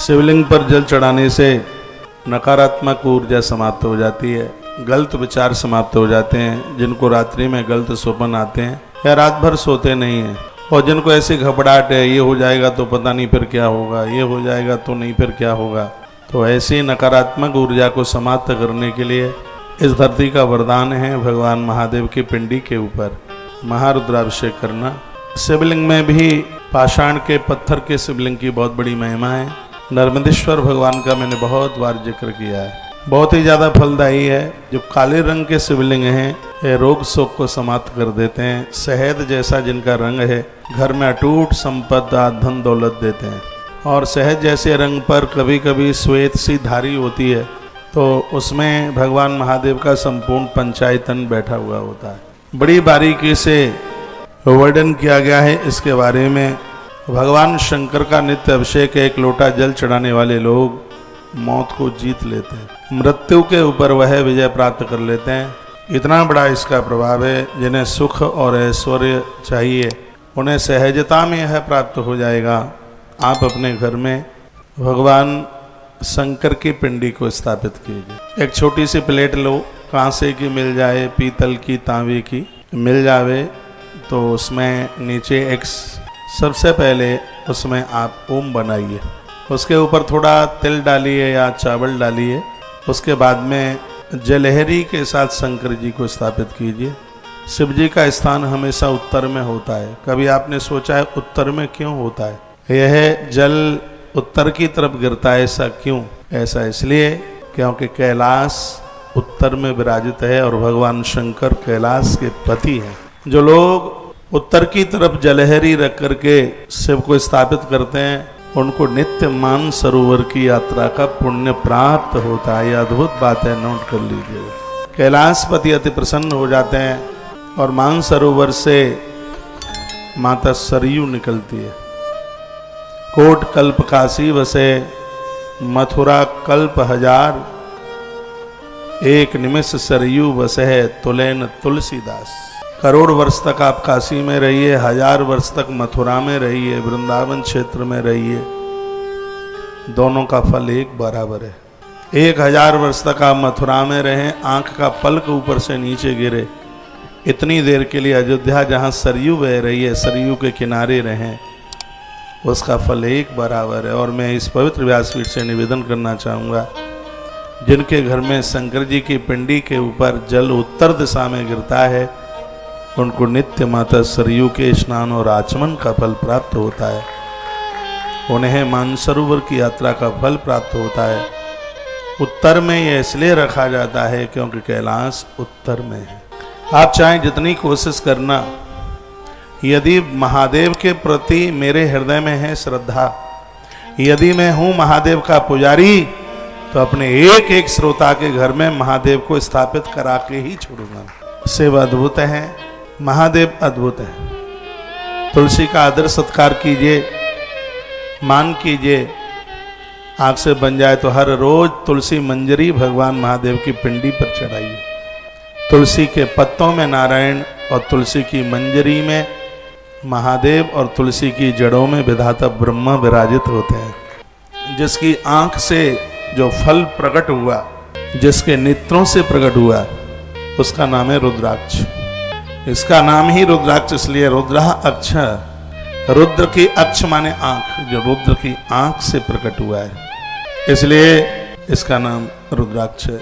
शिवलिंग पर जल चढ़ाने से नकारात्मक ऊर्जा समाप्त हो जाती है, गलत विचार समाप्त हो जाते हैं। जिनको रात्रि में गलत स्वप्न आते हैं या रात भर सोते नहीं हैं, और जिनको ऐसी घबराहट है ये हो जाएगा तो पता नहीं फिर क्या होगा, ये हो जाएगा तो नहीं फिर क्या होगा, तो ऐसी नकारात्मक ऊर्जा को समाप्त करने के लिए इस धरती का वरदान है भगवान महादेव की पिंडी के ऊपर महारुद्राभिषेक करना। शिवलिंग में भी पाषाण के पत्थर के शिवलिंग की बहुत बड़ी महिमा है। नर्मदेश्वर भगवान का मैंने बहुत बार जिक्र किया है, बहुत ही ज़्यादा फलदायी है। जो काले रंग के शिवलिंग हैं ये रोग शोक को समाप्त कर देते हैं। शहद जैसा जिनका रंग है घर में अटूट संपदा धन दौलत देते हैं। और शहद जैसे रंग पर कभी कभी श्वेत सी धारी होती है तो उसमें भगवान महादेव का संपूर्ण पंचायतन बैठा हुआ होता है। बड़ी बारीकी से वर्णन किया गया है इसके बारे में। भगवान शंकर का नित्य अभिषेक, एक लोटा जल चढ़ाने वाले लोग मौत को जीत लेते हैं, मृत्यु के ऊपर वह विजय प्राप्त कर लेते हैं। इतना बड़ा इसका प्रभाव है, जिन्हें सुख और ऐश्वर्य चाहिए उन्हें सहजता में यह प्राप्त हो जाएगा। आप अपने घर में भगवान शंकर की पिंडी को स्थापित कीजिए। एक छोटी सी प्लेट लो, कांसे की मिल जाए, पीतल की, तांबे की मिल जावे, तो उसमें नीचे एक सबसे पहले उसमें आप ओम बनाइए, उसके ऊपर थोड़ा तिल डालिए या चावल डालिए। उसके बाद में जलहरी के साथ शंकर जी को स्थापित कीजिए। शिव जी का स्थान हमेशा उत्तर में होता है। कभी आपने सोचा है उत्तर में क्यों होता है? यह जल उत्तर की तरफ गिरता है, ऐसा क्यों? ऐसा इसलिए क्योंकि कैलाश उत्तर में विराजित है और भगवान शंकर कैलाश के पति हैं। जो लोग उत्तर की तरफ जलहरी रख करके शिव को स्थापित करते हैं उनको नित्य मान सरोवर की यात्रा का पुण्य प्राप्त होता है। यह अद्भुत बात है, नोट कर लीजिए। कैलाशपति अति प्रसन्न हो जाते हैं और मान सरोवर से माता सरयू निकलती है। कोट कल्प काशी बसे, मथुरा कल्प हजार, एक निमिष सरयू बसे है तुलैन तुलसीदास। करोड़ वर्ष तक आप काशी में रहिए, 1000 वर्ष तक मथुरा में रहिए, वृंदावन क्षेत्र में रहिए, दोनों का फल एक बराबर है। 1000 वर्ष तक आप मथुरा में रहें, आंख का पलक ऊपर से नीचे गिरे, इतनी देर के लिए अयोध्या जहाँ सरयू बह रही है सरयू के किनारे रहें, उसका फल एक बराबर है। और मैं इस पवित्र व्यासपीठ से निवेदन करना चाहूँगा, जिनके घर में शंकर जी की पिंडी के ऊपर जल उत्तर दिशा में गिरता है उनको नित्य माता सरयू के स्नान और आचमन का फल प्राप्त होता है। उन्हें मानसरोवर की यात्रा का फल प्राप्त होता है। उत्तर में यह इसलिए रखा जाता है क्योंकि कैलाश उत्तर में है। आप चाहें जितनी कोशिश करना, यदि महादेव के प्रति मेरे हृदय में है श्रद्धा, यदि मैं हूँ महादेव का पुजारी, तो अपने एक एक श्रोता के घर में महादेव को स्थापित करा के ही छोड़ूंगा। शिव अद्भुत है, महादेव अद्भुत है। तुलसी का आदर सत्कार कीजिए, मान कीजिए। आपसे बन जाए तो हर रोज तुलसी मंजरी भगवान महादेव की पिंडी पर चढ़ाइए। तुलसी के पत्तों में नारायण और तुलसी की मंजरी में महादेव और तुलसी की जड़ों में विधाता ब्रह्मा विराजित होते हैं। जिसकी आंख से जो फल प्रकट हुआ, जिसके नेत्रों से प्रकट हुआ, उसका नाम है रुद्राक्ष। इसका नाम ही रुद्राक्ष इसलिए, रुद्र अक्ष, रुद्र की अक्ष माने आंख, जो रुद्र की आंख से प्रकट हुआ है, इसलिए इसका नाम रुद्राक्ष है।